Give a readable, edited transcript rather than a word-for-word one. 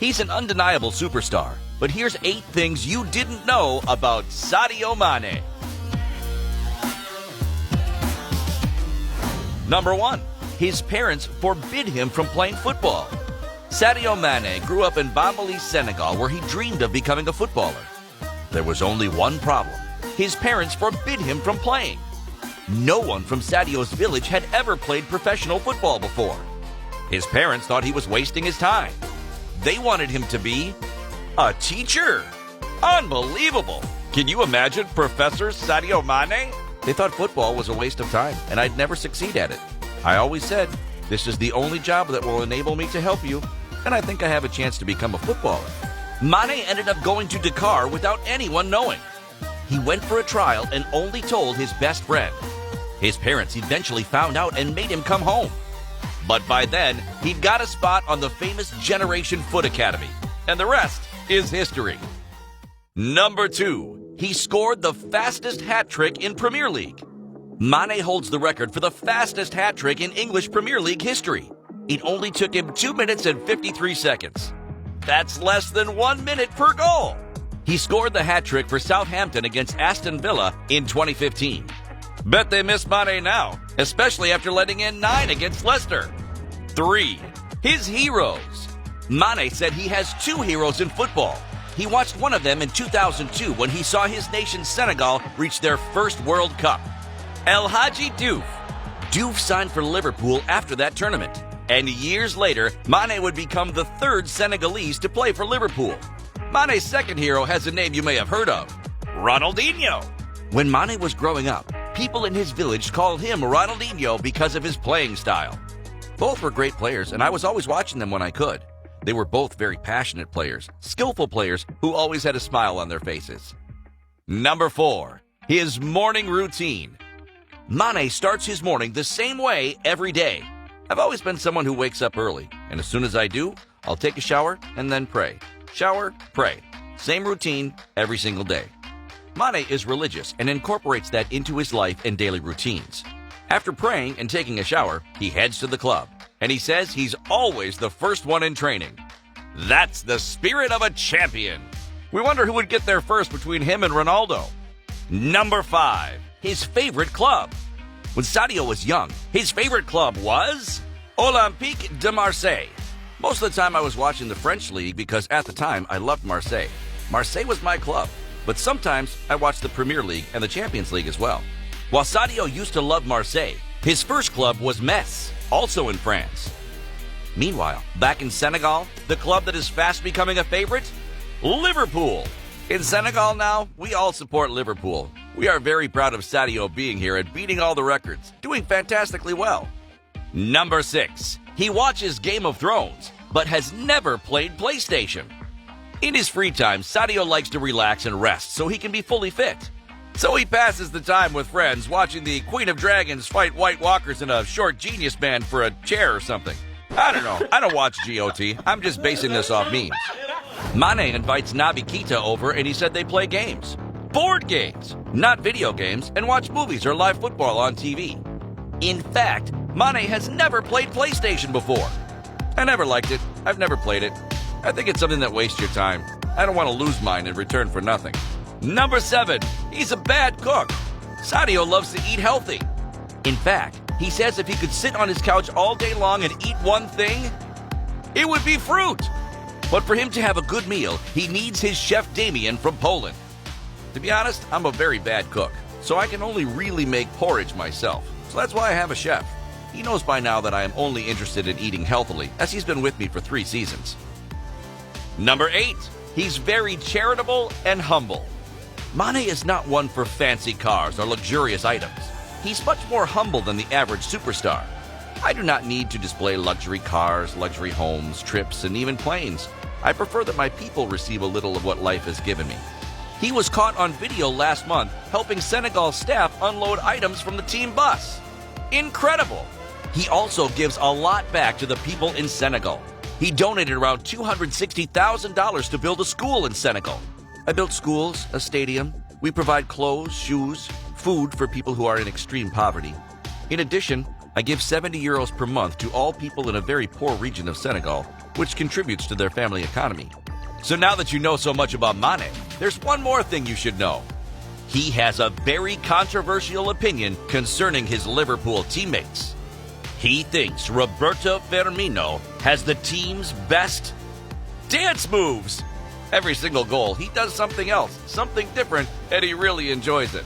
He's an undeniable superstar, but here's 8 things you didn't know about Sadio Mane. Number 1. His parents forbid him from playing football. Sadio Mane grew up in Bambali, Senegal, where he dreamed of becoming a footballer. There was only one problem. His parents forbid him from playing. No one from Sadio's village had ever played professional football before. His parents thought he was wasting his time. They wanted him to be a teacher. Unbelievable! Can you imagine Professor Sadio Mane? They thought football was a waste of time, and I'd never succeed at it. I always said, this is the only job that will enable me to help you, and I think I have a chance to become a footballer. Mane ended up going to Dakar without anyone knowing. He went for a trial and only told his best friend. His parents eventually found out and made him come home. But by then, he'd got a spot on the famous Generation Foot Academy, and the rest is history. Number 2. He scored the fastest hat trick in Premier League. Mane holds the record for the fastest hat trick in English Premier League history. It only took him 2 minutes and 53 seconds. That's less than 1 minute per goal. He scored the hat trick for Southampton against Aston Villa in 2015. Bet they miss Mane now, especially after letting in 9 against Leicester. 3. His heroes. Mane said he has 2 heroes in football. He watched one of them in 2002 when he saw his nation Senegal reach their first World Cup. El Hadji Diouf. Diouf signed for Liverpool after that tournament. And years later, Mane would become the 3rd Senegalese to play for Liverpool. Mane's second hero has a name you may have heard of, Ronaldinho. When Mane was growing up, people in his village called him Ronaldinho because of his playing style. Both were great players, and I was always watching them when I could. They were both very passionate players, skillful players who always had a smile on their faces. Number 4. His morning routine. Mane starts his morning the same way every day. I've always been someone who wakes up early, and as soon as I do, I'll take a shower and then pray. Shower, pray. Same routine every single day. Mane is religious and incorporates that into his life and daily routines. After praying and taking a shower, he heads to the club, and he says he's always the first one in training. That's the spirit of a champion. We wonder who would get there first between him and Ronaldo. Number 5. His favorite club. When Sadio was young, his favorite club was Olympique de Marseille. Most of the time I was watching the French league because at the time I loved Marseille. Marseille was my club, but sometimes I watched the Premier League and the Champions League as well. While Sadio used to love Marseille, his first club was Metz, also in France. Meanwhile, back in Senegal, the club that is fast becoming a favorite? Liverpool. In Senegal now, we all support Liverpool. We are very proud of Sadio being here and beating all the records, doing fantastically well. Number 6. He watches Game of Thrones, but has never played PlayStation. In his free time, Sadio likes to relax and rest so he can be fully fit. So he passes the time with friends watching the Queen of Dragons fight White Walkers in a short Genius Band for a chair or something. I don't know. I don't watch GOT. I'm just basing this off memes. Mane invites Naby Keita over and he said they play games. Board games, not video games, and watch movies or live football on TV. In fact, Mane has never played PlayStation before. I never liked it. I've never played it. I think it's something that wastes your time. I don't want to lose mine in return for nothing. Number 7. He's a bad cook. Sadio loves to eat healthy. In fact, he says if he could sit on his couch all day long and eat one thing, it would be fruit. But for him to have a good meal, he needs his chef Damien from Poland. To be honest, I'm a very bad cook, so I can only really make porridge myself. So that's why I have a chef. He knows by now that I am only interested in eating healthily, as he's been with me for 3 seasons. Number 8. He's very charitable and humble. Mane is not one for fancy cars or luxurious items. He's much more humble than the average superstar. I do not need to display luxury cars, luxury homes, trips, and even planes. I prefer that my people receive a little of what life has given me. He was caught on video last month helping Senegal's staff unload items from the team bus. Incredible! He also gives a lot back to the people in Senegal. He donated around $260,000 to build a school in Senegal. I built schools, a stadium. We provide clothes, shoes, food for people who are in extreme poverty. In addition, I I give 70 euros per month to all people in a very poor region of Senegal, which contributes to their family economy. So now that you know so much about Mane, there's one more thing you should know. He has a very controversial opinion concerning his Liverpool teammates. He thinks Roberto Firmino has the team's best dance moves. Every single goal, he does something else, something different, and he really enjoys it.